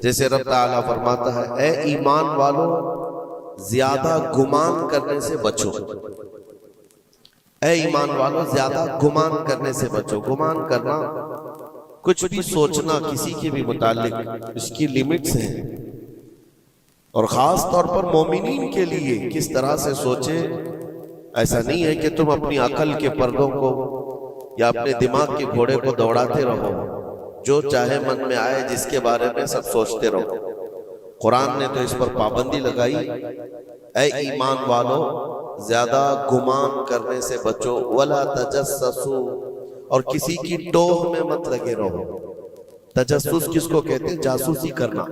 جیسے رب تعالیٰ فرماتا ہے اے ایمان والو زیادہ گمان کرنے سے بچو، اے ایمان والو زیادہ گمان کرنے سے بچو۔ گمان کرنا، کچھ بھی سوچنا کسی کے بھی متعلق، اس کی لیمٹس ہیں، اور خاص طور پر مومنین کے لیے کس طرح سے سوچے۔ ایسا نہیں ہے کہ تم اپنی عقل کے پردوں کو یا اپنے دماغ کے گھوڑے کو دوڑاتے رہو، جو چاہے من میں آئے جس کے بارے میں سب سوچتے رہو۔ قرآن نے تو اس پر پابندی لگائی، اے ایمان والو زیادہ گمان کرنے سے بچو، ولا تجسسوا، اور کسی کی ٹوہ میں مت لگے رہو۔ تجسس کس کو کہتے ہیں؟ جاسوسی کرنا،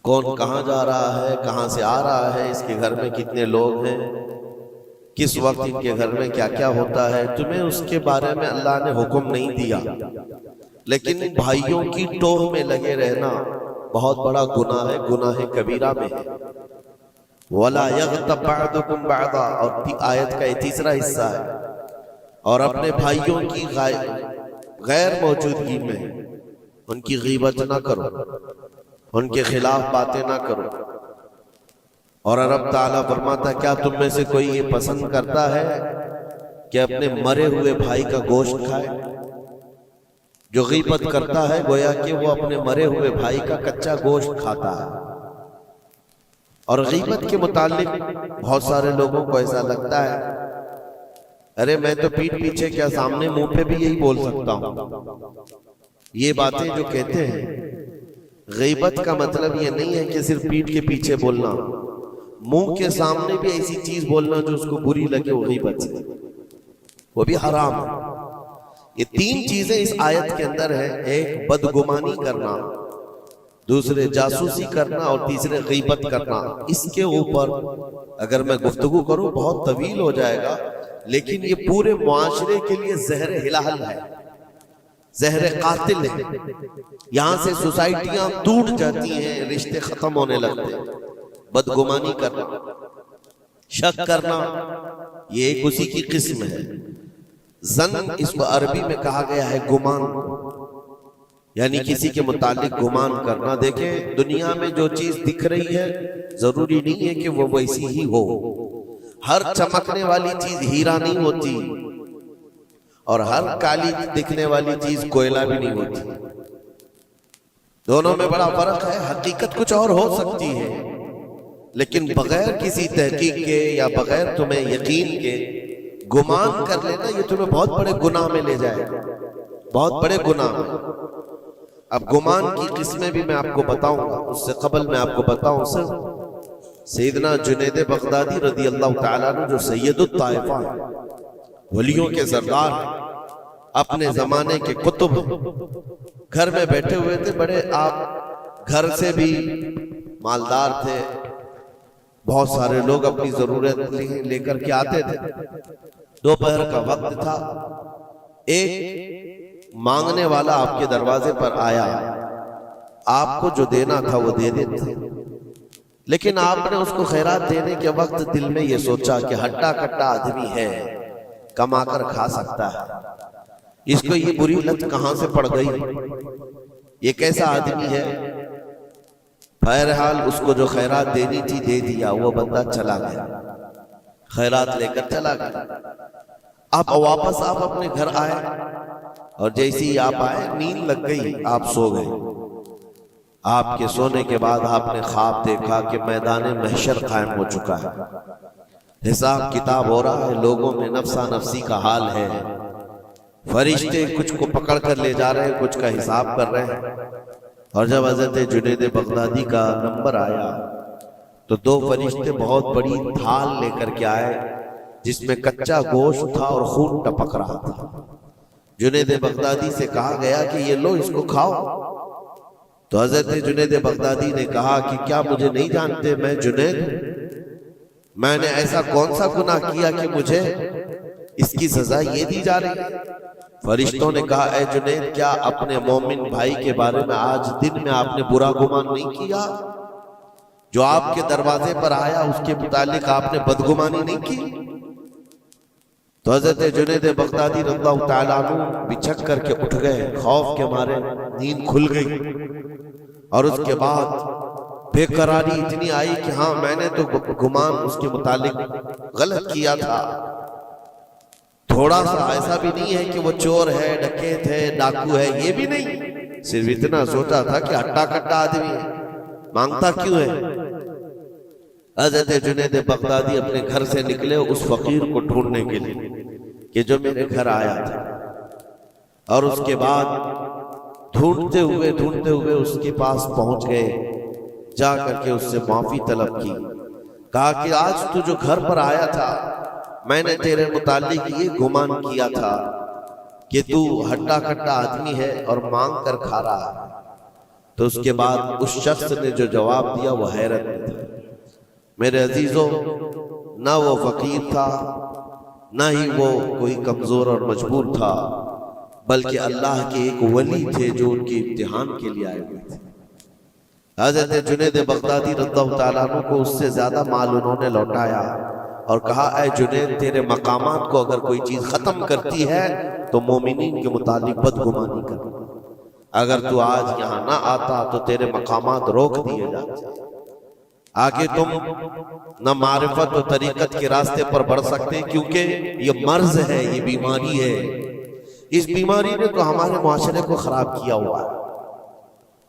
کون کہاں جا رہا ہے، کہاں سے آ رہا ہے، اس کے گھر میں کتنے لوگ ہیں، کس وقت ان کے گھر میں کیا کیا ہوتا ہے، تمہیں اس کے بارے میں اللہ نے حکم نہیں دیا، لیکن بھائیوں کی ٹوہ میں لگے رہنا بہت بڑا گناہ ہے، گناہ کبیرہ میں ہے۔ وَلَا يَغْتَبْ بَعْضُكُمْ بَعْضًا، اور آیت کا یہ تیسرا حصہ ہے، اور اپنے بھائیوں کی غیر موجودگی میں ان کی غیبت نہ کرو، ان کے خلاف باتیں نہ کرو۔ اور رب تعالیٰ فرماتا ہے کیا تم میں سے کوئی یہ پسند کرتا ہے کہ اپنے مرے ہوئے بھائی کا گوشت کھائے؟ جو غیبت کرتا ہے گویا کہ وہ اپنے مرے ہوئے بھائی کا کچا گوشت کھاتا ہے۔ اور غیبت کے متعلق بہت سارے لوگوں کو ایسا لگتا ہے ارے میں تو پیٹھ پیچھے کیا سامنے منہ پہ بھی یہی بول سکتا ہوں۔ یہ باتیں جو کہتے ہیں، غیبت کا مطلب یہ نہیں ہے کہ صرف پیٹھ کے پیچھے بولنا، منہ کے سامنے بھی ایسی چیز بولنا جو اس کو بری لگے، وہ غیبت ہے، وہ بھی حرام ہے۔ یہ تین چیزیں اس آیت کے اندر ہے، ایک بدگمانی کرنا، دوسرے جاسوسی کرنا، اور تیسرے غیبت کرنا۔ اس کے اوپر اگر میں گفتگو کروں بہت طویل ہو جائے گا، لیکن یہ پورے معاشرے کے لیے زہر ہلال ہے، زہر قاتل ہے۔ یہاں سے سوسائٹیاں ٹوٹ جاتی ہیں، رشتے ختم ہونے لگتے ہیں۔ بدگمانی کرنا، شک کرنا، یہ ایک اسی کی قسم ہے۔ ظن اس کو عربی میں کہا گیا ہے گمان، یعنی کسی کے متعلق گمان کرنا۔ دیکھیں دنیا میں جو چیز دکھ رہی ہے ضروری نہیں ہے کہ وہ ویسی ہی ہو۔ ہر چمکنے والی چیز ہیرا نہیں ہوتی، اور ہر کالی دکھنے والی چیز کوئلہ بھی نہیں ہوتی۔ دونوں میں بڑا فرق ہے۔ حقیقت کچھ اور ہو سکتی ہے، لیکن بغیر کسی تحقیق کے یا بغیر تمہیں یقین کے گمان کر لینا، یہ تمہیں بہت بڑے گناہ میں لے جائے گا، بہت بڑے گناہ میں۔ اب گمان کی قسمیں بھی میں آپ کو بتاؤں گا، اس سے قبل میں آپ کو بتاؤں سیدنا جنید بغدادی رضی اللہ تعالیٰ عنہ، جو سید الطائفہ ہیں، ولیوں کے سردار ہیں، اپنے زمانے کے قطب، گھر میں بیٹھے ہوئے تھے، بڑے آپ گھر سے بھی مالدار تھے، بہت سارے لوگ اپنی ضرورت لے کر کے آتے تھے۔ دوپہر کا وقت تھا، ایک مانگنے والا آپ کے دروازے پر آیا، آپ کو جو دینا تھا وہ دے دیتے، لیکن آپ نے اس کو خیرات دینے کے وقت دل میں یہ سوچا کہ ہٹا کٹا آدمی ہے، کما کر کھا سکتا ہے، اس کو یہ بری لت کہاں سے پڑ گئی، یہ کیسا آدمی ہے۔ بہرحال اس کو جو خیرات دینی تھی دے دیا، وہ بندہ چلا گیا، خیرات لے کر چلا گیا۔ اب واپس آپ اپنے گھر آئے، اور جیسی ہی آپ آئے نیند لگ گئی، آپ سو گئے۔ آپ کے سونے کے بعد آپ نے خواب دیکھا کہ میدان محشر قائم ہو چکا ہے، حساب کتاب ہو رہا ہے، لوگوں میں نفسا نفسی کا حال ہے، فرشتے کچھ کو پکڑ کر لے جا رہے ہیں، کچھ کا حساب کر رہے ہیں۔ اور جب حضرت جنید بغدادی کا نمبر آیا تو دو فرشتے بہت بڑی تھال لے کر کے آئے، جس میں کچا گوشت تھا اور خون ٹپک رہا تھا۔ جنید بغدادی سے کہا گیا کہ یہ لو، اس کو کھاؤ۔ تو حضرت جنید بغدادی نے کہا کہ کیا مجھے نہیں جانتے، میں جنید ہوں، میں نے ایسا کون سا گناہ کیا کہ مجھے اس کی سزا یہ دی جا رہی ہے؟ فرشتوں نے کہا اے جنید، کیا اپنے مومن بھائی کے بارے میں آج دن میں آپ نے برا گمان نہیں کیا؟ جو آپ کے دروازے پر آیا اس کے متعلق آپ نے بدگمانی نہیں کی؟ تو حضرت جنید بغدادی رضی اللہ تعالیٰ عنہ بچھک کر کے اٹھ گئے، خوف کے مارے نیند کھل گئی، اور اس کے بعد بے قراری اتنی آئی کہ ہاں میں نے تو گمان اس کے متعلق غلط کیا تھا، تھوڑا سا ایسا بھی نہیں ہے کہ وہ چور ہے، ڈکیت ہے، ڈاکو ہے، یہ بھی نہیں، صرف اتنا سوچا تھا کہ ہٹا کٹا آدمی ہے، مانگتا کیوں ہے۔ حضرت جنید بغدادی اپنے گھر سے نکلے اس فقیر کو ڈھونڈنے کے لیے کہ جو میرے گھر آیا تھا، اور اس کے بعد ڈھونڈتے ہوئے اس کے پاس پہنچ گئے، جا کر کے اس سے معافی طلب کی، کہا کہ آج تو جو گھر پر آیا تھا میں نے تیرے متعلق یہ گمان کیا تھا کہ تو ہٹا کٹا آدمی ہے اور مانگ کر کھا رہا ہے۔ تو اس کے بعد اس شخص نے جو جواب دیا وہ حیرت میں تھا۔ میرے عزیزوں، نہ وہ فقیر تھا، نہ ہی وہ کوئی کمزور اور مجبور تھا، بلکہ اللہ کے ایک ولی تھے جو ان کے امتحان کے لیے آئے ہوئے تھے۔ حضرت جنید بغدادی رضی اللہ تعالیٰ عنہ کو اس سے زیادہ مال انہوں نے لوٹایا اور کہا اے جنید، تیرے مقامات کو اگر کوئی چیز ختم کرتی ہے تو مومنین کے متعلق بدگمانی کر، اگر تو آج یہاں نہ آتا تو تیرے مقامات روک دیے جاتے، آگے تم نہ معرفت و طریقت کے راستے پر بڑھ سکتے، کیونکہ یہ مرض ہے، یہ بیماری ہے، اس بیماری نے تو ہمارے معاشرے کو خراب کیا ہوا ہے۔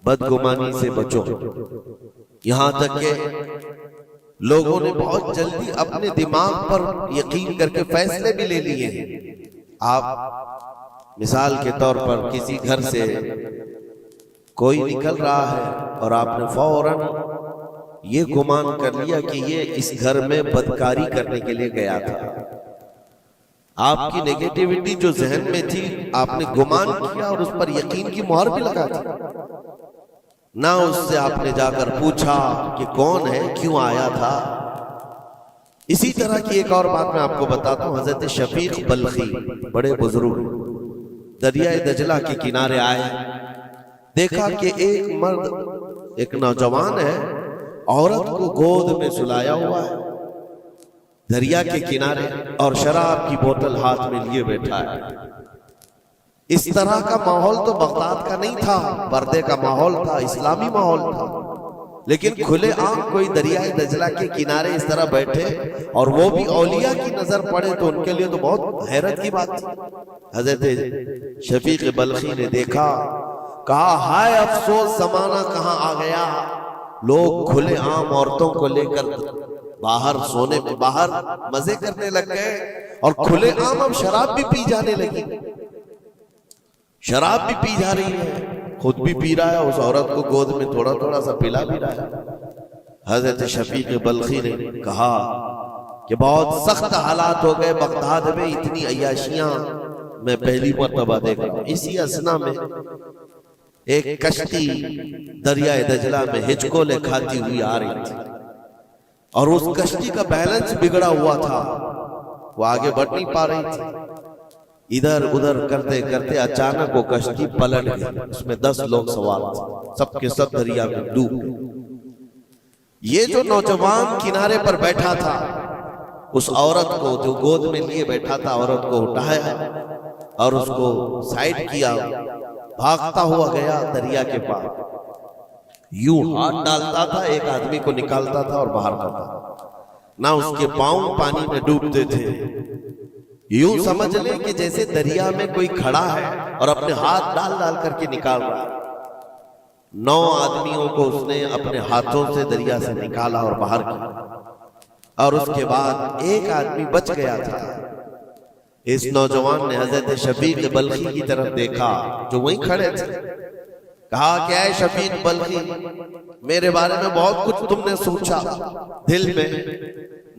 بدگمانی سے بچو، یہاں تک کہ لوگوں نے بہت جلدی اپنے دماغ پر یقین کر کے فیصلے بھی لے لیے ہیں۔ آپ مثال کے طور پر کسی گھر سے کوئی نکل رہا ہے اور آپ نے فوراً یہ گمان کر لیا کہ یہ اس گھر میں بدکاری کرنے کے لیے گیا تھا۔ آپ کی نیگیٹیوٹی جو ذہن میں تھی آپ نے گمان کیا اور اس پر یقین کی مہر بھی لگا دی، نہ اس سے آپ نے جا کر پوچھا کہ کون ہے، کیوں آیا تھا۔ اسی طرح کی ایک اور بات میں آپ کو بتاتا ہوں۔ حضرت شفیق بلخی بڑے بزرگ دریائے دجلہ کے کنارے آئے، دیکھا کہ ایک مرد، ایک نوجوان ہے، عورت کو گود میں سلایا ہوا ہے دریا کے کنارے، اور شراب کی بوتل ہاتھ میں لیے بیٹھا ہے۔ اس طرح کا ماحول تو بغداد کا نہیں تھا، پردے کا ماحول تھا، اسلامی ماحول تھا، لیکن کھلے عام کوئی دریائے دجلہ کے کنارے اس طرح بیٹھے اور وہ بھی اولیاء کی نظر پڑے تو ان کے لیے تو بہت حیرت کی بات تھی۔ حضرت شفیق بلخی نے دیکھا، کہا ہائے افسوس، زمانہ کہاں آ گیا، لوگ کھلے عام عورتوں کو لے کر باہر سونے میں باہر مزے کرنے لگ گئے، اور کھلے عام اب شراب بھی پی جانے لگی، شراب بھی پی جا رہی ہے، خود بھی پی رہا ہے، اس عورت کو گود میں تھوڑا تھوڑا سا پلا بھی رہا ہے۔ حضرت شفیق بلخی نے کہا کہ بہت سخت حالات ہو گئے بغداد میں، اتنی عیاشیاں میں پہلی مرتبہ دیکھ رہا ہوں۔ اسی اثنا میں ایک کشتی دریائے دجلہ میں ہچکولے کھاتی ہوئی آ رہی تھی، اور اس کشتی کا بیلنس بگڑا ہوا تھا، وہ آگے بڑھ نہیں پا رہی تھی۔ ادھر ادھر کرتے کرتے اچانک وہ کشتی پلٹ گئی، اس میں 10 لوگ سوار تھے، سب کے سب دریا میں ڈوب گئے۔ یہ جو نوجوان کنارے پر بیٹھا تھا، اس عورت کو جو گود میں لیے بیٹھا تھا، عورت کو اٹھایا اور اس کو سائڈ کیا، بھاگتا ہوا گیا دریا کے پاس، یوں ہاتھ ڈالتا تھا، ایک آدمی کو نکالتا تھا اور باہر کرتا تھا، نہ اس کے پاؤں پانی میں ڈوبتے تھے، یوں سمجھ لیں کہ جیسے دریا میں کوئی کھڑا ہے اور اپنے ہاتھ ڈال ڈال کر کے نکال رہا ہے۔ 9 آدمیوں کو اس نے اپنے ہاتھوں سے دریا سے نکالا اور باہر کیا، اور اس کے بعد ایک آدمی بچ گیا تھا۔ اس نوجوان نے حضرت شفیق بلخی کی طرف دیکھا جو وہیں کھڑے تھے، کہا کہ اے شفیق بلخی، میرے بارے میں بہت کچھ تم نے سوچا دل میں،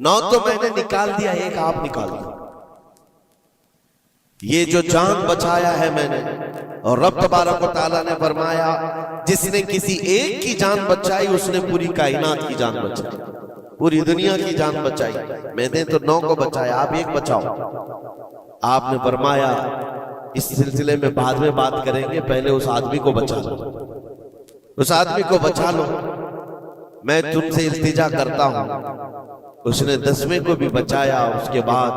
9 تو میں نے نکال دیا، ایک آپ نکال دیا، یہ جو جان بچایا ہے میں نے، اور رب تبارک و تعالیٰ نے فرمایا جس نے کسی ایک کی جان بچائی اس نے پوری کائنات کی جان بچائی، پوری دنیا کی جان بچائی، میں نے تو 9 کو بچایا، آپ ایک بچاؤ۔ آپ نے فرمایا اس سلسلے میں بعد میں بات کریں گے، پہلے اس آدمی کو بچا لو، اس آدمی کو بچا لو، میں تم سے التجا کرتا ہوں۔ اس نے 10ویں کو بھی بچایا۔ اس کے بعد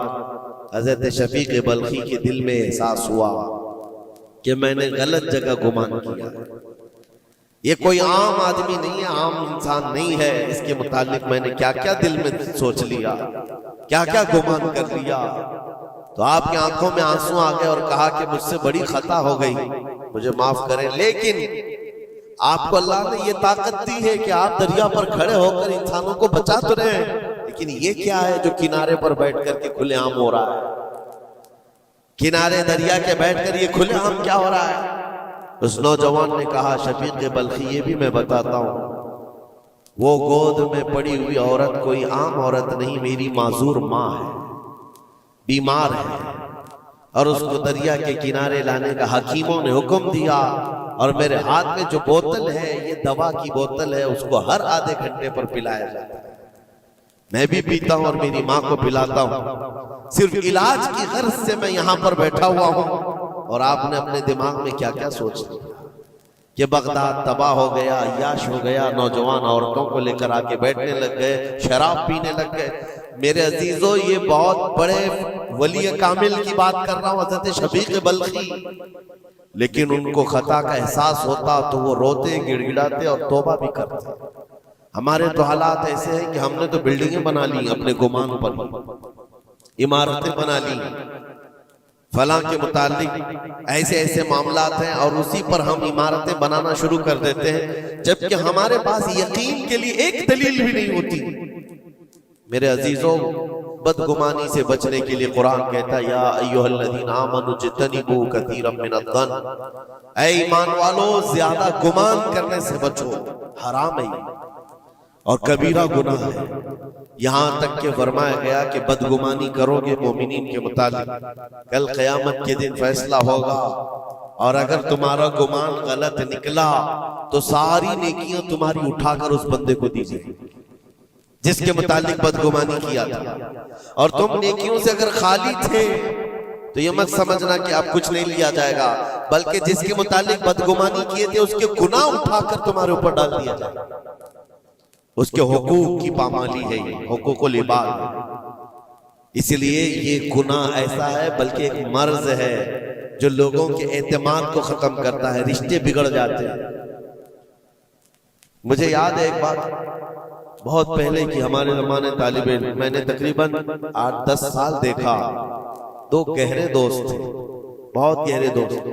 حضرت شفیق بلخی کے دل میں احساس ہوا کہ میں نے غلط جگہ گمان کیا، یہ کوئی عام آدمی نہیں ہے، عام انسان نہیں ہے، اس کے متعلق میں نے کیا کیا دل میں سوچ لیا، کیا کیا گمان کر لیا۔ تو آپ کی آنکھوں میں آنسو آ گئے اور کہا کہ مجھ سے بڑی خطا ہو گئی، مجھے معاف کریں، لیکن آپ کو اللہ نے یہ طاقت دی ہے کہ آپ دریا پر کھڑے ہو کر انسانوں کو بچا تو رہے ہیں، لیکن یہ کیا ہے جو کنارے پر بیٹھ کر کے کھلے عام ہو رہا ہے؟ کنارے دریا کے بیٹھ کر یہ کھلے عام کیا ہو رہا ہے؟ اس نوجوان نے کہا شفیق بلخی یہ بھی میں بتاتا ہوں، وہ گود میں پڑی ہوئی عورت کوئی عام عورت نہیں، میری معذور ماں ہے، بیمار ہے، اور اس کو دریا کے کنارے لانے کا حکیموں نے حکم دیا، اور میرے ہاتھ میں جو بوتل ہے یہ دوا کی بوتل ہے، اس کو ہر آدھے گھنٹے پر پلایا جاتا ہے، میں بھی پیتا ہوں اور میری ماں کو پلاتا ہوں، صرف علاج کی غرض سے میں یہاں پر بیٹھا ہوا ہوں۔ اور آپ نے اپنے دماغ میں کیا کیا سوچ لیا کہ بغداد تباہ ہو گیا، عیاش ہو گیا، نوجوان عورتوں کو لے کر آ کے بیٹھنے لگ گئے، شراب پینے لگ گئے۔ میرے عزیزو یہ بہت بڑے ولی کامل کی بات کر رہا ہوں، حضرت شفیق بلخی، لیکن ان کو خطا کا احساس ہوتا تو وہ روتے، گڑ گڑاتے اور توبہ بھی کرتے۔ ہمارے تو حالات ایسے ہیں کہ ہم نے تو بلڈنگیں بنا لی اپنے گمان پر، عمارتیں بنا لی، فلاں کے متعلق ایسے ایسے معاملات ہیں، اور اسی پر ہم عمارتیں بنانا شروع کر دیتے ہیں، جبکہ ہمارے پاس یقین کے لیے ایک دلیل بھی نہیں ہوتی۔ میرے عزیزوں، بدگمانی سے بچنے کے لیے قرآن کہتا ہے یا ایھا الذین آمنوا اجتنبوا کثیرا من الظن، اے ایمان والو زیادہ گمان کرنے سے بچو، حرام ہے اور کبیرہ گناہ ہے۔ یہاں تک کہ فرمایا گیا کہ بدگمانی کرو گے مومنین کے متعلق، کل قیامت کے دن فیصلہ ہوگا، اور اگر تمہارا گمان غلط نکلا تو ساری نیکیاں تمہاری اٹھا کر اس بندے کو دیجئے جس کے متعلق بدگمانی کیا تھا، اور تم نیکیوں سے اگر خالی تھے تو یہ مت سمجھنا کہ اب کچھ نہیں لیا جائے گا، بلکہ جس کے متعلق بدگمانی کیے تھے اس کے گناہ اٹھا کر تمہارے اوپر ڈال دیا جائے گا۔ اس کے حقوق کی پامالی ہے، یہ حقوق العباد ہے، اس لیے یہ گناہ ایسا ہے بلکہ ایک مرض ہے جو لوگوں کے اعتماد کو ختم کرتا ہے، رشتے بگڑ جاتے ہیں۔ مجھے یاد ہے ایک بات بہت پہلے کی، ہمارے زمانے طالب علم، میں نے تقریباً 8-10 سال دیکھا، دو گہرے دوست تھے، بہت گہرے دوست،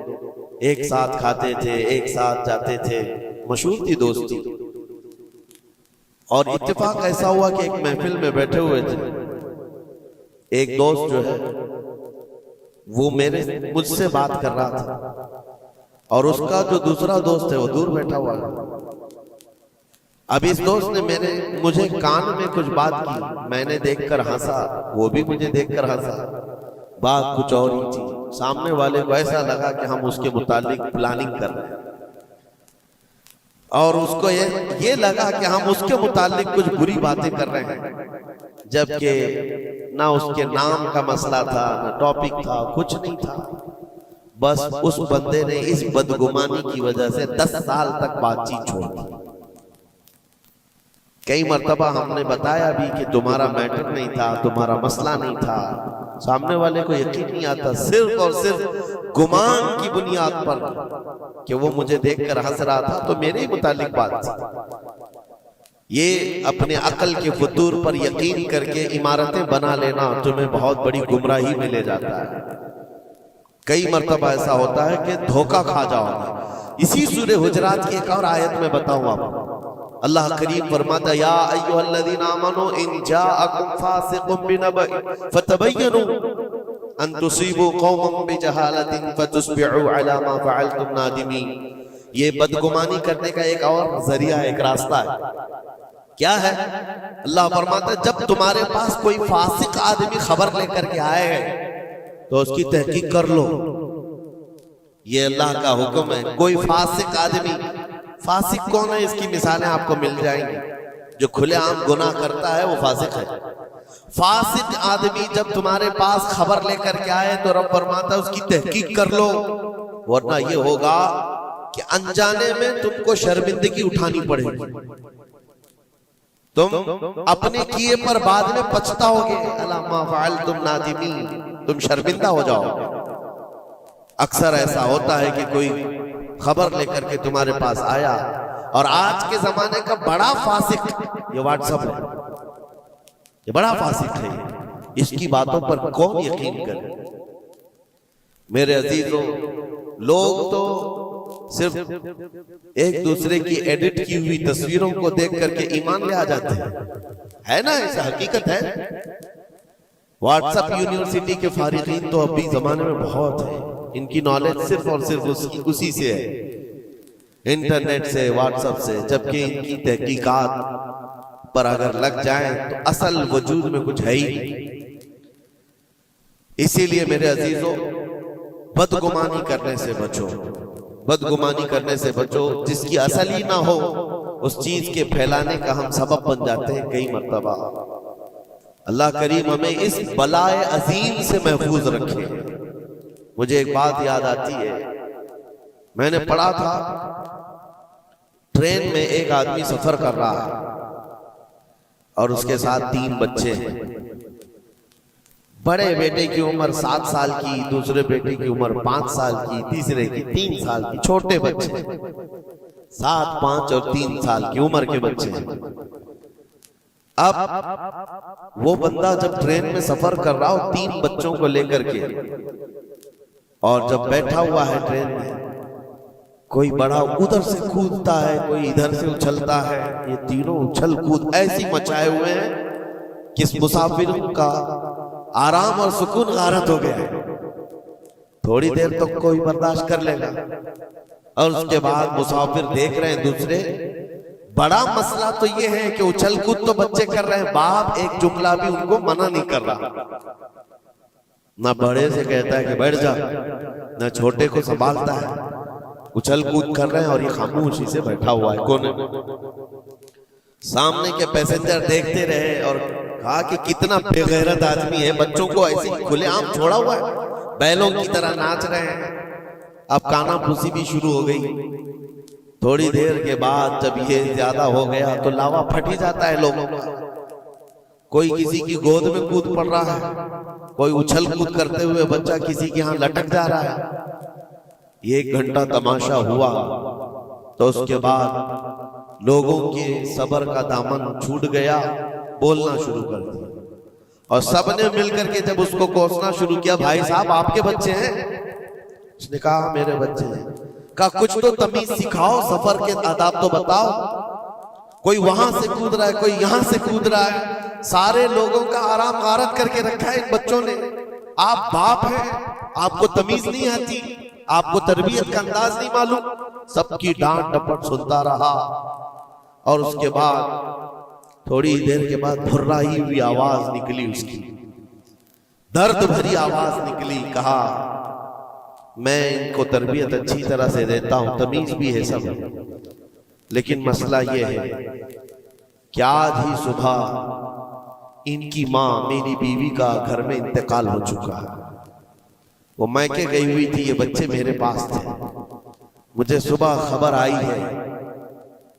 ایک ساتھ کھاتے تھے، ایک ساتھ جاتے تھے، مشہور تھی دوستی، اور اتفاق ایسا ہوا کہ ایک محفل میں بیٹھے ہوئے تھے، ایک دوست جو ہے وہ مجھ سے بات کر رہا تھا، اور اس کا جو دوسرا دوست ہے وہ دور بیٹھا ہوا ہے۔ اب اس دوست نے مجھے کان میں کچھ بات کی، میں نے دیکھ کر ہنسا، وہ بھی مجھے دیکھ کر ہنسا، بات کچھ اور ہی تھی، سامنے والے کو ایسا لگا کہ ہم اس کے متعلق پلاننگ کر رہے ہیں، اور اس کو یہ لگا کہ ہم اس کے متعلق کچھ بری باتیں کر رہے ہیں، جبکہ نہ اس کے نام کا مسئلہ تھا، نہ ٹاپک تھا، کچھ نہیں تھا، بس اس بندے نے اس بدگمانی کی وجہ سے 10 سال تک بات چیت چھوڑ دی۔ کئی مرتبہ ہم نے بتایا بھی کہ تمہارا میٹر نہیں تھا، تمہارا مسئلہ نہیں تھا، سامنے والے کو یقین نہیں آتا، صرف اور صرف گمان کی بنیاد پر کہ وہ مجھے دیکھ کر ہنس رہا تھا تو میرے ہی متعلق بات تھی۔ یہ اپنے عقل کے فطور پر یقین کر کے عمارتیں بنا لینا تمہیں بہت بڑی گمراہی میں لے جاتا ہے۔ کئی مرتبہ ایسا ہوتا ہے کہ دھوکہ کھا جاؤ۔ اسی سورہ حجرات کی ایک اور آیت میں بتاؤں آپ کو، اللہ کریم فرماتا یا ایھا الذین آمنوا ان جاءکم فاسق بنبأ فتبینوا ان تصیبوا قوما بجہالۃ فتصبحوا علی ما فعلتم نادمین۔ یہ بدگمانی کرنے کا ایک اور ذریعہ ہے، ایک راستہ ہے۔ کیا ہے؟ اللہ فرماتا ہے جب تمہارے پاس کوئی فاسق آدمی خبر لے کر کے آئے گا تو اس کی تحقیق کر لو، یہ اللہ کا حکم ہے۔ کوئی فاسق آدمی، فاسق کون ہے؟ اس کی مثالیں آپ کو مل جائیں گی، جو کھلے عام گناہ کرتا ہے وہ فاسق ہے۔ فاسق آدمی جب تمہارے پاس خبر لے کر کے آئے تو رب فرماتا ہے اس کی تحقیق کر لو، ورنہ یہ ہوگا کہ انجانے میں تم کو شرمندگی اٹھانی پڑے گی، تم اپنے کیے پر بعد میں پچھتاؤ گے، الا ما فعلتم نادمین، تم شرمندہ ہو جاؤ گے۔ اکثر ایسا ہوتا ہے کہ کوئی خبر لے کر کے تمہارے پاس آیا اور آج کے زمانے کا بڑا فاسق یہ واٹس ایپ ہے، یہ بڑا فاسق ہے، اس کی باتوں پر کون یقین کرے؟ میرے عزیزوں، لوگ تو صرف ایک دوسرے کی ایڈٹ کی ہوئی تصویروں کو دیکھ کر کے ایمان لے آ جاتے ہیں، ہے نا؟ ایسا حقیقت ہے۔ واٹس ایپ یونیورسٹی کے فارغین تو ابھی زمانے میں بہت ہیں، ان کی نالج صرف اور صرف اسی سے ہے، انٹرنیٹ سے، واٹس ایپ سے، جبکہ ان کی تحقیقات پر اگر لگ جائیں تو اصل وجود میں کچھ ہے ہی نہیں۔ اسی لیے میرے عزیزوں، بدگمانی کرنے سے بچو، بدگمانی کرنے سے بچو، جس کی اصل ہی نہ ہو اس چیز کے پھیلانے کا ہم سبب بن جاتے ہیں کئی مرتبہ۔ اللہ کریم ہمیں اس بلائے عظیم سے محفوظ رکھے۔ مجھے ایک بات یاد آتی ہے، میں نے پڑھا تھا ٹرین میں ایک آدمی سفر کر رہا ہے اور اس کے ساتھ 3 بچے ہیں۔ بڑے بیٹے کی عمر 7 سال کی، دوسرے بیٹے کی عمر 5 سال کی، تیسرے کی 3 سال کی، چھوٹے بچے 7، 5 اور 3 سال کی عمر کے بچے ہیں۔ اب وہ بندہ جب ٹرین میں سفر کر رہا ہو 3 بچوں کو لے کر کے، اور جب بیٹھا ہوا ہے ٹرین میں، کوئی بڑا ادھر سے کودتا ہے، کوئی ادھر سے اچھلتا ہے، یہ تینوں اچھل کود ایسی مچائے ہوئے ہیں کہ اس مسافر کا آرام اور سکون غارت ہو گیا ہے۔ تھوڑی دیر تک کوئی برداشت کر لے گا، اور اس کے بعد مسافر دیکھ رہے ہیں دوسرے۔ بڑا مسئلہ تو یہ ہے کہ اچھل کود تو بچے کر رہے ہیں، باپ ایک جملہ بھی ان کو منع نہیں کر رہا، نہ بڑے سے کہتا ہے کہ بیٹھ جا، نہ چھوٹے کو سنبھالتا ہے۔ اچھل کود کر رہے ہیں اور یہ خاموشی سے بیٹھا ہوا ہے کونے میں۔ سامنے کے پیسنجر دیکھتے رہے اور کہا کہ کتنا بے غیرت آدمی ہے، بچوں کو ایسے کھلے عام چھوڑا ہوا ہے، بیلوں کی طرح ناچ رہے ہیں۔ اب کانا پھوسی بھی شروع ہو گئی۔ تھوڑی دیر کے بعد جب یہ زیادہ ہو گیا تو لاوا پھٹ ہی جاتا ہے لوگوں کا۔ کوئی کسی کی گود میں کود پڑ رہا ہے، کوئی اچھل کود کرتے ہوئے بچہ کسی کے ہاں لٹک جا رہا ہے۔ 1 گھنٹہ تماشا ہوا تو اس کے بعد لوگوں کے صبر کا دامن چھوٹ گیا، بولنا شروع کر دیا، اور سب نے مل کر کے جب اس کو کوسنا شروع کیا، بھائی صاحب آپ کے بچے ہیں؟ اس نے کہا میرے بچے ہیں۔ کہا کچھ تو تمیز سکھاؤ، سفر کے آداب تو بتاؤ۔ کوئی وہاں سے کود رہا ہے، کوئی یہاں سے کود رہا ہے، سارے لوگوں کا آرام غارت کر کے رکھا ہے ان بچوں نے۔ آپ باپ ہیں، آپ کو تمیز نہیں آتی، آپ کو تربیت کا انداز نہیں معلوم۔ سب کی ڈانٹ ڈپٹ سنتا رہا، اور اس کے بعد تھوڑی دیر کے بعد بھرائی ہوئی آواز نکلی، اس کی درد بھری آواز نکلی۔ کہا میں ان کو تربیت اچھی طرح سے دیتا ہوں، تمیز بھی ہے سب، لیکن مسئلہ یہ ہے کہ آج ہی صبح ان کی ماں میری بیوی کا گھر میں انتقال ہو چکا ہے۔ وہ میکے گئی ہوئی تھی، یہ بچے میرے پاس تھے۔ مجھے صبح خبر آئی ہے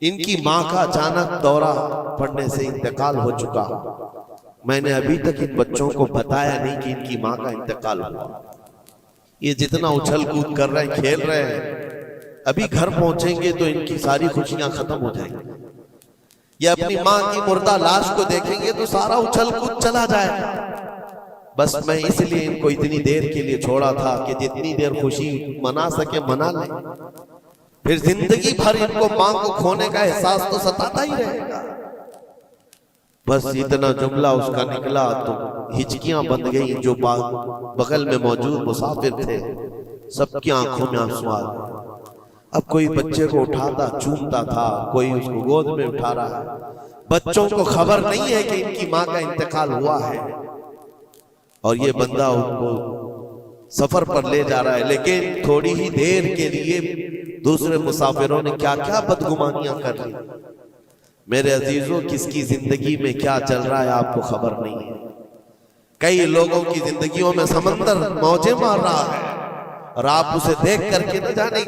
ان کی ماں کا اچانک دورہ پڑنے سے انتقال ہو چکا۔ میں نے ابھی تک ان بچوں کو بتایا نہیں کہ ان کی ماں کا انتقال ہوا۔ یہ جتنا اچھل کود کر رہے ہیں، کھیل رہے ہیں، ابھی گھر پہنچیں گے تو ان کی ساری خوشیاں ختم ہو جائیں گی۔ یہ اپنی ماں کی مردہ لاش کو دیکھیں گے تو سارا اچھل کود چلا جائے گا۔ بس میں اس لیے ان کو اتنی دیر کے لیے چھوڑا تھا کہ جتنی دیر خوشی منا سکے منا لیں، پھر زندگی بھر ان کو ماں کو کھونے کا احساس تو ستاتا ہی رہے گا۔ بس اتنا جملہ اس کا نکلا تو ہچکیاں بند گئیں۔ جو بغل میں موجود مسافر تھے سب کی آنکھوں میں آنسو آ گئے۔ اب کوئی بچے کو اٹھاتا چومتا تھا، کوئی اس کو گود میں اٹھا رہا ہے۔ بچوں کو خبر نہیں ہے کہ ان کی ماں کا انتقال ہوا ہے، اور یہ بندہ ان کو سفر پر لے جا رہا ہے۔ لیکن تھوڑی ہی دیر کے لیے دوسرے مسافروں نے کیا کیا بدگمانیاں کر لی۔ میرے عزیزوں، کس کی زندگی میں کیا چل رہا ہے آپ کو خبر نہیں ہے۔ کئی لوگوں کی زندگیوں میں سمندر موجیں مار رہا ہے، اور آپ اسے دیکھ کر کے نہ جانے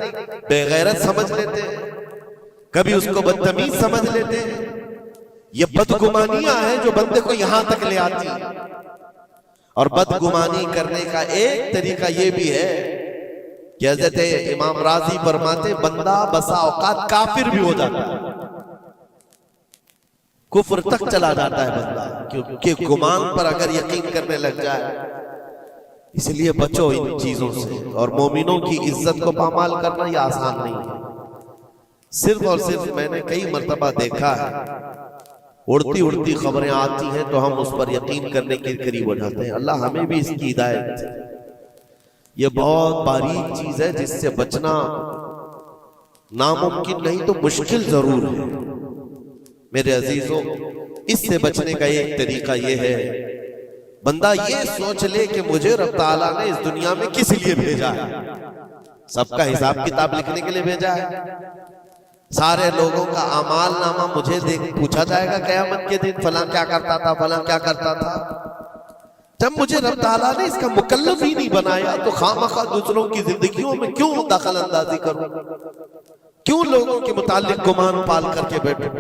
بے غیرت سمجھ لیتے ہیں، کبھی اس کو بدتمیز سمجھ لیتے ہیں۔ یہ بدگمانیاں ہیں جو بندے کو یہاں تک لے آتی ہیں۔ اور بدگمانی کرنے کا ایک طریقہ یہ بھی ہے کہ حضرت امام راضی فرماتے بندہ بسا اوقات کافر بھی ہو جاتا ہے، کفر تک چلا جاتا ہے بندہ، کیونکہ گمان پر اگر یقین کرنے لگ جائے۔ اس لیے بچو ان چیزوں سے، اور مومنوں کی عزت کو پامال کرنا یہ آسان نہیں ہے۔ صرف اور صرف میں نے کئی مرتبہ دیکھا ہے، اڑتی اڑتی خبریں آتی ہیں تو ہم اس پر یقین کرنے کے قریب ہو جاتے ہیں۔ اللہ ہمیں بھی اس کی ہدایت دے۔ یہ بہت باریک چیز ہے جس سے بچنا ناممکن نہیں تو مشکل ضرور ہے۔ میرے عزیزوں، اس سے بچنے کا ایک طریقہ یہ ہے، بندہ یہ سوچ لے کہ مجھے رب تعالیٰ نے اس دنیا میں کس لیے بھیجا ہے۔ سب کا حساب کتاب لکھنے کے لیے بھیجا ہے، سارے لوگوں کا اعمال نامہ مجھے پوچھا جائے گا قیامت کے دن، فلاں کیا کرتا تھا، فلاں کیا کرتا تھا۔ جب مجھے رب تعالیٰ نے اس کا مکلف ہی نہیں بنایا تو خامخواہ دوسروں کی زندگیوں میں کیوں دخل اندازی کروں، کیوں لوگوں کے متعلق گمان پال کر کے بیٹھوں۔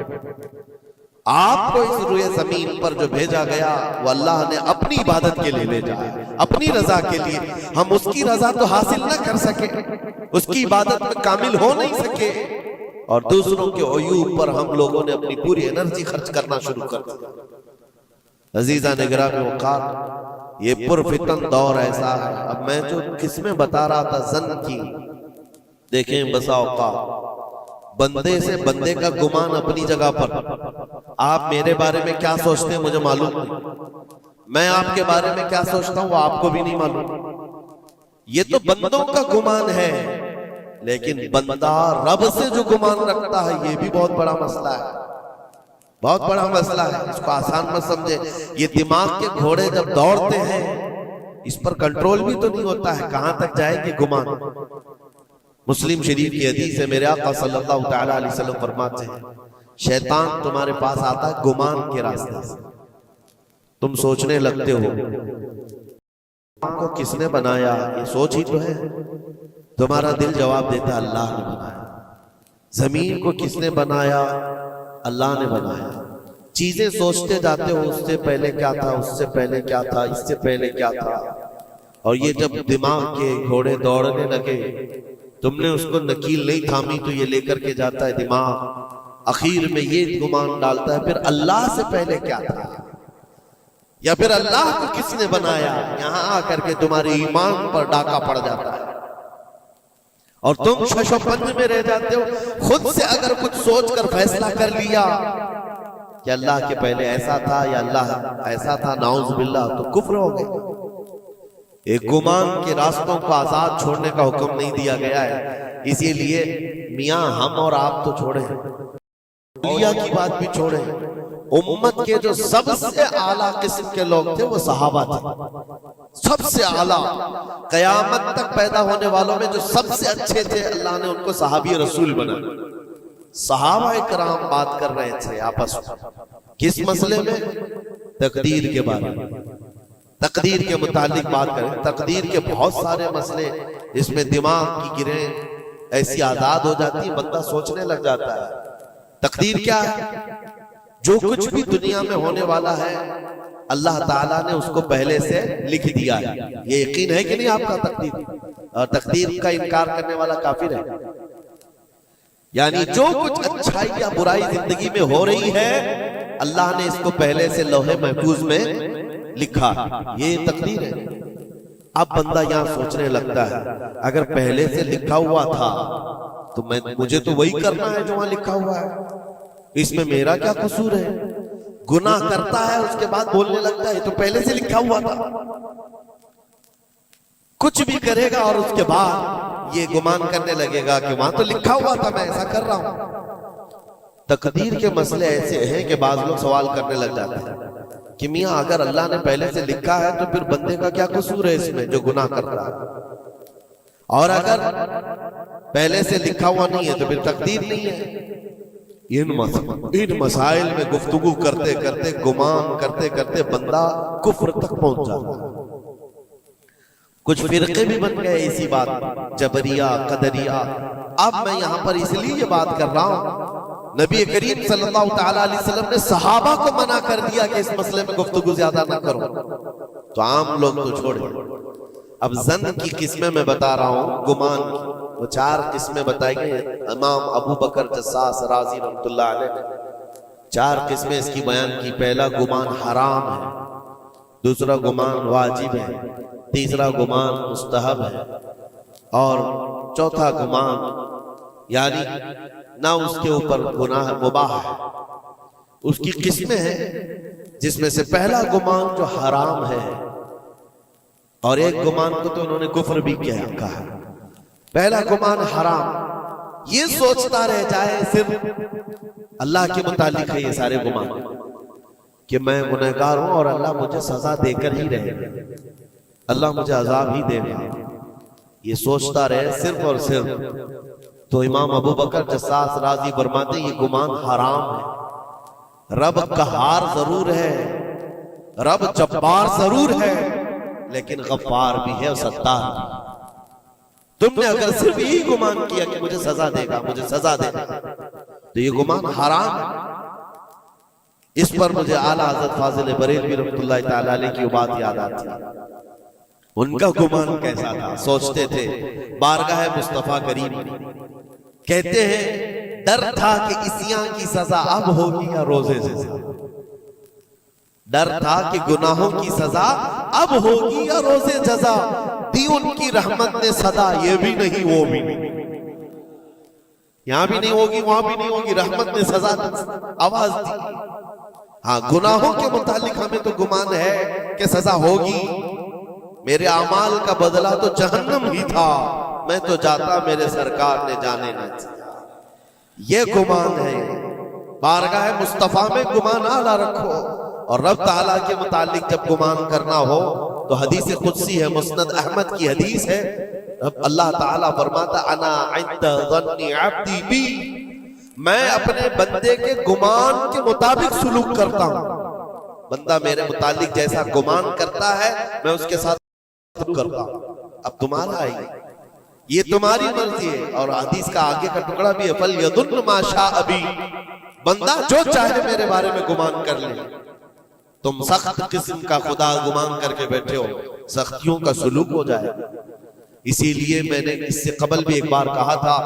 آپ کو اس روئے زمین پر جو بھیجا گیا وہ اللہ نے اپنی عبادت کے لیے بھیجا ہے، اپنی رضا کے لیے۔ ہم اس کی رضا تو حاصل نہ کر سکے، اس کی عبادت میں کامل ہو نہیں سکے، اور دوسروں کے عیوب پر ہم لوگوں نے اپنی پوری انرجی خرچ کرنا شروع کر دیا۔ عزیزان گرامی وقار، یہ پرفتن دور ایسا ہے۔ اب میں جو قسمیں بتا رہا تھا زن کی، دیکھیں بسا اوقات بندے سے بندے کا گمان اپنی جگہ پر، آپ میرے بارے میں کیا سوچتے ہیں مجھے معلوم نہیں، میں آپ کے بارے میں کیا سوچتا ہوں وہ آپ کو بھی نہیں معلوم۔ یہ تو بندوں کا گمان ہے، لیکن بندہ رب سے جو گمان رکھتا ہے یہ بھی بہت بڑا مسئلہ ہے، بہت بڑا مسئلہ ہے۔ اس کو آسان مت سمجھے۔ یہ دماغ کے گھوڑے جب دوڑتے ہیں اس پر کنٹرول بھی تو نہیں ہوتا ہے، کہاں تک جائے گی گمان۔ مسلم شریف کی حدیث ہے، میرے آقا صلی اللہ تعالی علیہ وسلم فرماتے ہیں شیطان تمہارے پاس آتا ہے گمان کے راستے سے، تم سوچنے لگتے ہو کو کس نے بنایا، یہ سوچ ہی تو ہے۔ تمہارا دل جواب دیتا ہے اللہ نے بنایا۔ زمین کو کس نے بنایا، اللہ نے بنایا۔ چیزیں سوچتے جاتے ہو اس سے پہلے کیا تھا، اس سے پہلے کیا تھا، اس سے پہلے کیا تھا، اور یہ جب دماغ کے گھوڑے دوڑنے لگے تم نے اس کو نکیل نہیں تھامی تو یہ لے کر کے جاتا ہے دماغ، اخیر میں یہ گمان ڈالتا ہے پھر اللہ سے پہلے کیا تھا، یا پھر اللہ کو کس نے بنایا۔ یہاں آ کر کے تمہارے ایمان پر ڈاکہ پڑ جاتا ہے اور تم شش و پنج میں رہ جاتے ہو۔ خود سے اگر کچھ سوچ کر فیصلہ کر لیا کہ اللہ کے پہلے ایسا تھا یا اللہ ایسا تھا، نعوذ باللہ، تو کفر ہو گئے۔ ایک گمان کے راستوں کو آزاد چھوڑنے کا حکم نہیں دیا گیا ہے، اسی لیے میاں ہم اور آپ تو چھوڑیں، اولیاء کی بات بھی چھوڑیں۔ امت کے جو سب سے اعلیٰ قسم کے لوگ تھے وہ صحابہ تھے، سب سے اعلیٰ، قیامت تک پیدا ہونے والوں میں جو سب سے اچھے تھے اللہ نے ان کو صحابی رسول بنایا۔ صحابہ کرام بات کر رہے تھے آپس میں کس مسئلے میں، تقدیر کے بارے میں، تقدیر کے متعلق بات کریں۔ تقدیر کے بہت سارے مسئلے، اس میں دماغ کی گرہیں ایسی آزاد ہو جاتی ہے، بندہ سوچنے لگ جاتا ہے۔ تقدیر کیا ہے؟ جو کچھ بھی دنیا میں ہونے والا ہے اللہ تعالیٰ نے اس کو پہلے سے لکھ دیا ہے۔ یہ یقین ہے کہ نہیں آپ کا تقدیر؟ اور تقدیر کا انکار کرنے والا کافر ہے۔ یعنی جو کچھ اچھائی یا برائی زندگی میں ہو رہی ہے اللہ نے اس کو پہلے سے لوح محفوظ میں لکھا، یہ تقدیر ہے۔ اب بندہ یہاں سوچنے لگتا ہے اگر پہلے سے لکھا ہوا تھا تو مجھے تو وہی کرنا ہے جو وہاں لکھا ہوا ہے، اس میں میرا کیا قصور ہے؟ گناہ کرتا ہے اس کے بعد بولنے لگتا ہے تو پہلے سے لکھا ہوا تھا۔ کچھ بھی کرے گا اور اس کے بعد یہ گمان کرنے لگے گا کہ وہاں تو لکھا ہوا تھا میں ایسا کر رہا ہوں۔ تقدیر کے مسئلے ایسے ہیں کہ بعض لوگ سوال کرنے لگ جاتے ہیں کہ میاں اگر اللہ نے پہلے سے لکھا ہے تو پھر بندے کا کیا قصور ہے اس میں جو گناہ کر رہا ہے، اور اگر پہلے سے لکھا ہوا نہیں ہے تو پھر تقدیر نہیں ہے۔ ان مسائل میں گفتگو کرتے کرتے، گمان کرتے کرتے بندہ کفر تک پہنچ جاتا ہے۔ کچھ فرقے بھی بن گئے اسی بات، جبریہ، قدریہ۔ اب میں یہاں پر اس لیے یہ بات کر رہا ہوں، نبی کریم صلی اللہ تعالی علیہ وسلم نے صحابہ کو منع کر دیا کہ اس مسئلے میں گفتگو زیادہ نہ کرو، تو عام لوگ تو چھوڑیں۔ اب زن کی قسمیں میں بتا رہا ہوں، گمان کی وہ 4 قسمیں بتائی گئی ہیں امام ابو بکر جساس رازی رحمۃ اللہ علیہ نے 4 قسمیں اس کی بیان کی۔ پہلا گمان حرام ہے، دوسرا گمان واجب ہے، تیسرا گمان مستحب ہے، اور چوتھا گمان یعنی نہ اس کے اوپر گناہ مباح ہے۔ اس کی قسمیں ہیں جس میں سے پہلا گمان جو حرام ہے، اور ایک گمان کو تو انہوں نے کفر بھی کہا۔ پہلا گمان حرام، یہ سوچتا رہ جائے صرف اللہ کے متعلق ہے یہ سارے گمان کہ میں گنہگار ہوں اور اللہ مجھے سزا دے کر ہی رہے گا، اللہ مجھے عذاب ہی دے گا، یہ سوچتا رہے صرف اور صرف، تو امام ابو بکر جساس رازی فرماتے ہیں یہ گمان حرام ہے۔ رب قہار ضرور ہے، رب جبار ضرور ہے، لیکن غفار بھی ہے اور ستار بھی۔ تم نے اگر صرف یہی گمان کیا کہ مجھے سزا دے گا، مجھے سزا دے گا، تو یہ گمان حرام ہے۔ اس پر مجھے اعلیٰ حضرت فاضل بریلوی رحمۃ اللہ تعالی علیہ کی بات یاد آتی ہے۔ ان کا گمان کیسا تھا؟ سوچتے تھے بارگاہ مصطفیٰ کریم کہتے ہیں ڈر تھا کہ عصیاں کی سزا اب ہوگی یا روزے سے زیادہ، ڈر تھا کہ گناہوں کی سزا اب ہوگی یا روزے جزا، دی ان کی رحمت نے صدا، یہ بھی نہیں وہ بھی نہیں، یہاں بھی نہیں ہوگی وہاں بھی نہیں ہوگی، رحمت نے سزا آواز دی۔ ہاں گناہوں کے متعلق ہمیں تو گمان ہے کہ سزا ہوگی، میرے اعمال کا بدلہ تو جہنم ہی تھا، میں تو جاتا میرے سرکار نے جانے نہ دیا، یہ گمان ہے۔ بارگاہ مصطفیٰ میں گمان اعلیٰ رکھو، اور رب تعالیٰ کے متعلق جب گمان کرنا ہو تو حدیث قدسی ہے، مسند احمد کی حدیث ہے، اللہ تعالیٰ فرماتا انا عند ظن عبدی بی، میں اپنے بندے کے گمان کے مطابق سلوک کرتا ہوں، بندہ میرے متعلق جیسا گمان کرتا ہے میں اس کے ساتھ کرتا ہوں۔ اب تمہارا ہے یہ تمہاری مرضی ہے، اور حدیث کا آگے کا ٹکڑا بھی ہے فَلْيَظُنُّ مَا شَاءَ بِي، بندہ جو چاہے میرے بارے میں گمان کر لے۔ تم سخت قسم کا خدا گمان کر کے بیٹھے ہو، سختیوں کا سلوک ہو جائے۔ اسی لیے میں نے اس سے قبل بھی ایک بار کہا تھا،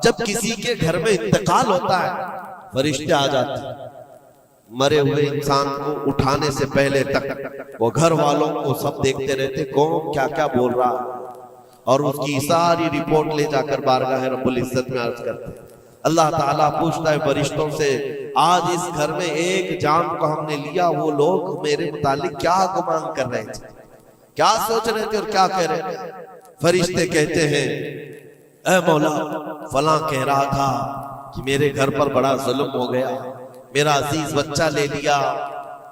جب کسی کے گھر میں انتقال ہوتا ہے فرشتے آ جاتے ہیں، مرے ہوئے انسان کو اٹھانے سے پہلے تک وہ گھر والوں کو سب دیکھتے رہتے کون کیا کیا بول رہا ہے، اور اس کی ساری رپورٹ لے جا کر بارگاہ رب العزت میں عرض کرتے ہیں۔ اللہ تعالیٰ پوچھتا ہے فرشتوں سے آج اس گھر میں ایک جان کو ہم نے لیا، وہ لوگ میرے متعلق کیا گمان کر رہے تھے، کیا سوچ رہے تھے اور کیا کہہ رہے تھے؟ فرشتے کہتے ہیں اے مولا فلاں کہہ رہا تھا کہ میرے گھر پر بڑا ظلم ہو گیا، میرا عزیز بچہ لے لیا،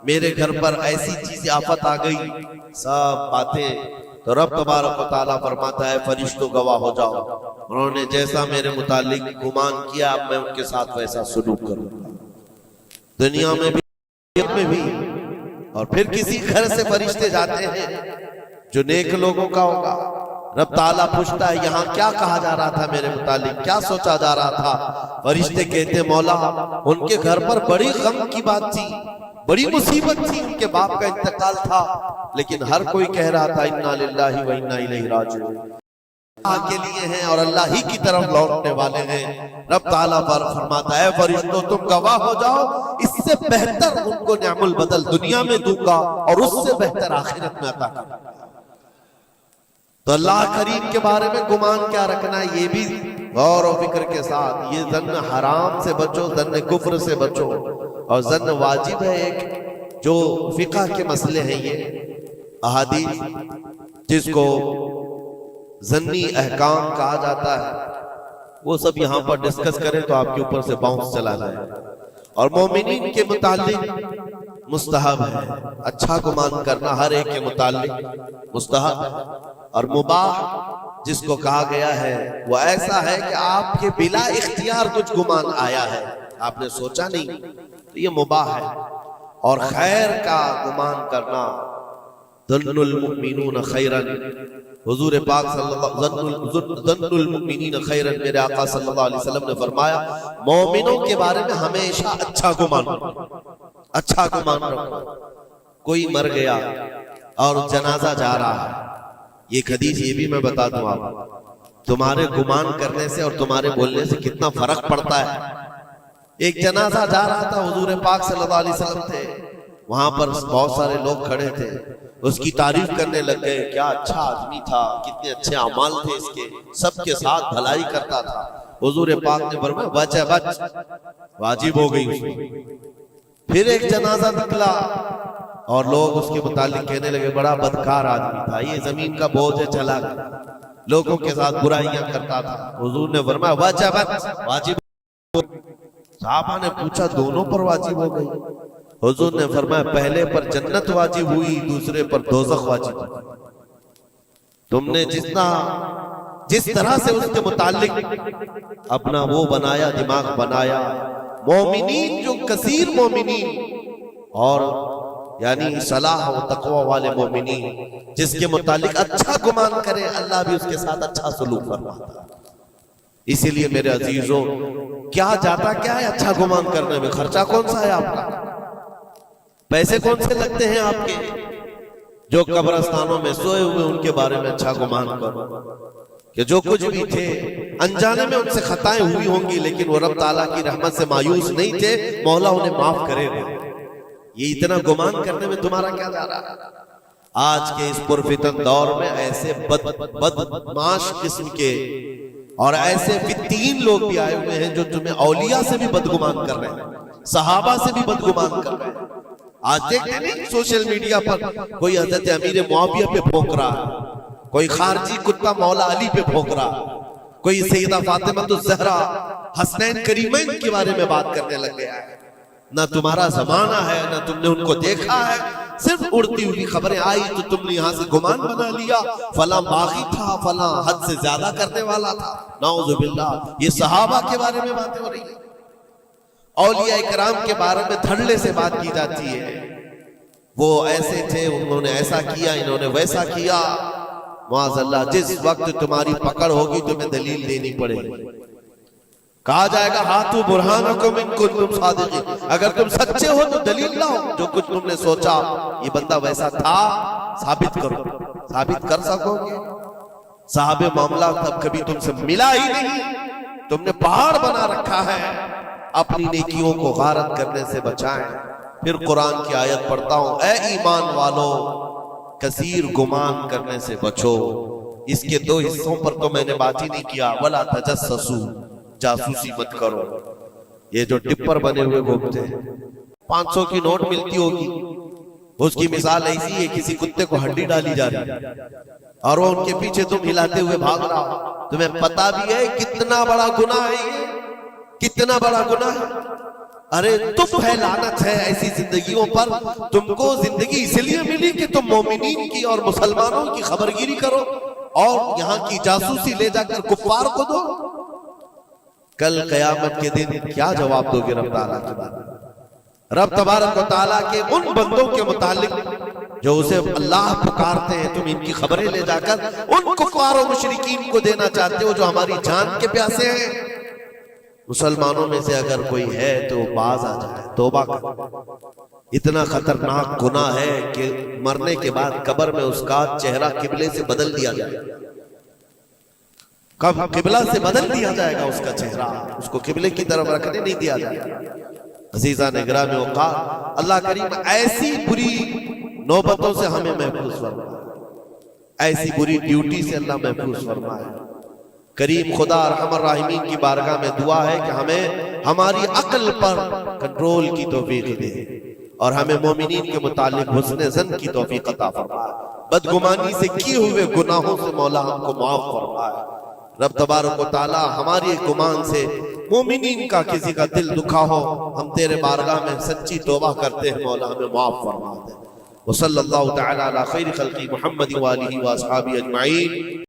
میرے گھر پر ایسی چیز آفت آ گئی، سب باتیں۔ تو رب تبارک و تعالیٰ فرماتا ہے فرشتوں گواہ ہو جاؤ، انہوں نے جیسا میرے متعلق گمان کیا اب میں ان کے ساتھ ویسا سلوک کروں گا، دنیا میں بھی۔ اور پھر کسی گھر سے فرشتے جاتے ہیں جو نیک لوگوں کا ہوگا، رب تعالیٰ پوچھتا ہے یہاں کیا کہا جا رہا تھا میرے متعلق، کیا سوچا جا رہا تھا؟ فرشتے کہتے ہیں مولا ان کے گھر پر بڑی غم کی بات تھی، بڑی مصیبت تھی، ان کے باپ کا انتقال تھا، لیکن ہر کوئی کہہ رہا تھا انا للہ و انا الیہ راجعون، اللہ کے لیے ہیں اور اللہ ہی کی طرف لوٹنے والے ہیں۔ رب تعالیٰ پر فرماتا ہے فرشتوں تم گواہ ہو جاؤ، اس سے بہتر ان کو نعم البدل دنیا میں دوں گا اور اس سے بہتر آخرت میں عطا کروں گا۔ تو اللہ کریم کے بارے میں گمان کیا رکھنا ہے، یہ بھی غور و فکر کے ساتھ۔ یہ ظن حرام سے بچو، ظن کفر سے بچو، اور ظن واجب ہے ایک جو فقہ کے مسئلے ہیں، یہ احادیث جس کو ظنی احکام کہا جاتا ہے وہ سب یہاں پر ڈسکس کریں تو آپ کے اوپر سے باؤنس چلا جائے۔ اور مومنین کے متعلق مستحب ہے، اچھا گمان کرنا ہر ایک کے متعلق مستحب ہے، اور مباح جس کو کہا گیا ہے وہ ایسا ہے کہ آپ کے بلا اختیار کچھ گمان آیا ہے، آپ نے سوچا نہیں، تو یہ مباح ہے۔ اور خیر کا گمان کرنا، ظن المؤمنون خیرا، حضور پاک صلی اللہ ظن المؤمنین خیرا، میرے آقا صلی اللہ علیہ وسلم نے فرمایا مومنوں کے بارے میں ہمیشہ اچھا گمان رکھو، اچھا گمان رکھو۔ کوئی مر گیا اور جنازہ جا رہا ہے ایک حدیث یہ بھی میں بتا دوں آپ، تمہارے گمان کرنے سے اور تمہارے بولنے سے کتنا فرق پڑتا ہے۔ ایک جنازہ جا رہا تھا، حضور پاک صلی اللہ علیہ وسلم تھے، وہاں پر بہت سارے لوگ کھڑے تھے، اس کی تعریف کرنے لگ گئے، کیا اچھا آدمی تھا، کتنے اچھے اعمال تھے اس کے، سب کے ساتھ بھلائی کرتا تھا۔ حضور پاک نے فرمایا بچ ہے بچ، واجب ہو گئی اس میں۔ پھر ایک جنازہ نکلا اور لوگ اس کے متعلق کہنے لگے بڑا بدکار آدمی تھا، یہ زمین کا بوجھ ہے، چلا گیا، لوگوں کے ساتھ برائیاں کرتا تھا۔ حضور نے فرمایا بچ ہے بچ، واجب۔ صحابہ نے پوچھا دونوں پر واجب ہو گئی؟ حضور نے فرمایا پہلے پر جنت واجب ہوئی، دوسرے پر دوزخ واجب ہوئی۔ تم نے جس طرح سے اس کے متعلق اپنا وہ بنایا، دماغ بنایا، مومنین جو کثیر مومنین اور یعنی صلاح و تقوی والے مومنین جس کے متعلق اچھا گمان کرے، اللہ بھی اس کے ساتھ اچھا سلوک فرماتا ہے۔ اسی لیے میرے عزیزوں، کیا جاتا کیا ہے اچھا گمان کرنے میں؟ خرچہ کون سا ہے آپ کا؟ پیسے کون سے لگتے ہیں آپ کے؟ جو قبرستانوں میں سوئے ہوئے ان کے بارے میں اچھا گمان کرو کہ جو کچھ بھی تھے انجانے میں ان سے خطائیں ہوئی ہوں گی، لیکن وہ رب تعالیٰ کی رحمت سے مایوس نہیں تھے، مولا انہیں معاف کرے گا۔ یہ اتنا گمان کرنے میں تمہارا کیا جا رہا ہے؟ آج کے اس پرفتن دور میں ایسے بدمعاش قسم کے اور ایسے فتین لوگ بھی آئے ہوئے ہیں جو تمہیں اولیاء سے بھی بدگمان کر رہے ہیں، صحابہ سے بھی بدگمان کر رہے ہیں۔ آج دیکھتے نہیں سوشل میڈیا پر کوئی حضرت امیر معاویہ پہ بھونک رہا ہے، کوئی خارجی کتا مولا علی پہ بھونک رہا ہے، کوئی سیدہ فاطمہ الزہرا حسنین کریمین کے بارے میں بات کرنے لگ گیا ہے۔ نہ تمہارا زمانہ ہے، نہ تم نے ان کو دیکھا ہے، صرف اڑتی ہوئی خبریں آئی تو تم نے یہاں سے گمان بنا لیا، فلاں باغی تھا، فلاں حد سے زیادہ کرنے والا تھا۔ نعوذ باللہ، یہ صحابہ کے بارے میں باتیں ہو رہی ہیں، اولیاء کرام کے بارے میں دھڑلے سے بات کی جاتی ہے، وہ ایسے تھے، انہوں نے ایسا کیا، انہوں نے ویسا کیا۔ معاذ اللہ، جس وقت تمہاری پکڑ ہوگی تمہیں دلیل دینی پڑے گی، کہا جائے گا ہاتھو برہانکم ان کنتم صادقین، اگر تم سچے ہو تو دلیل لاؤ، جو کچھ تم نے سوچا یہ بندہ ویسا تھا ثابت کرو، ثابت کر سکو گے؟ صاحب معاملہ تب کبھی تم سے ملا ہی نہیں، تم نے پہاڑ بنا رکھا ہے۔ اپنی نیکیوں کو غارت کرنے سے بچائیں۔ پھر قرآن کی آیت پڑھتا ہوں، اے ایمان والو کثیر گمان کرنے سے بچو۔ اس کے دو حصوں پر تو میں نے بات ہی نہیں کیا، ولا تجسسو، جاسوسی مت کرو۔ یہ جو ٹپر بنے ہوئے گھومتے ہیں، 500 کی نوٹ ملتی ہوگی، اس کی مثال ایسی ہے کسی کتے کو ہڈی ڈالی جا رہی ہے اور وہ ان کے پیچھے تم ہلاتے ہوئے بھاگ رہا ہو، تمہیں پتا بھی ہے کتنا بڑا گناہ ہے یہ، کتنا بڑا گناہ ہے۔ ارے تم ہے، لعنت ہے ایسی زندگیوں پر۔ تم کو زندگی اس لیے ملی کہ تم مومنین کی اور مسلمانوں کی خبرگیری کرو اور یہاں کی جاسوسی لے جا کر کفار کو دو۔ کل قیامت کے دن کیا جواب دو گے رب تعالیٰ کے بارے میں؟ رب تبارک و تعالیٰ کے ان بندوں کے متعلق جو اسے اللہ پکارتے ہیں، تم ان کی خبریں لے جا کر ان کفار و مشرکین کو دینا چاہتے ہو جو ہماری جان کے پیاسے ہیں۔ مسلمانوں میں سے اگر کوئی ہے تو باز آ جائے، توبہ کر۔ اتنا خطرناک گناہ ہے کہ مرنے کے بعد قبر میں اس کا چہرہ قبلے سے بدل دیا جائے، قبلہ سے بدل دیا جائے گا اس کا چہرہ، اس کو قبلے کی طرف رکھنے نہیں دیا جائے گا۔ عزیزان گرامی اوقات، اللہ کریم ایسی بری نوبتوں سے ہمیں محفوظ فرمائے، ایسی بری ڈیوٹی سے اللہ محفوظ فرمائے۔ کریم خدا ارحم الراحمین کی بارگاہ میں دعا ہے کہ ہمیں ہماری عقل پر کنٹرول کی توفیق دے اور ہمیں مومنین کے متعلق حسن ظن کی توفیق عطا فرمائے، بدگمانی سے کیے ہوئے گناہوں سے مولا ہم کو معاف فرمائے۔ رب تبارک و تعالی ہماری گمان سے مومنین کا کسی کا دل دکھا ہو، ہم تیرے بارگاہ میں سچی توبہ کرتے ہیں، مولا ہمیں معاف فرما دے۔ وصلی اللہ تعالی علی خیر خلقی محمد وآلہ واصحابہ اجمعین۔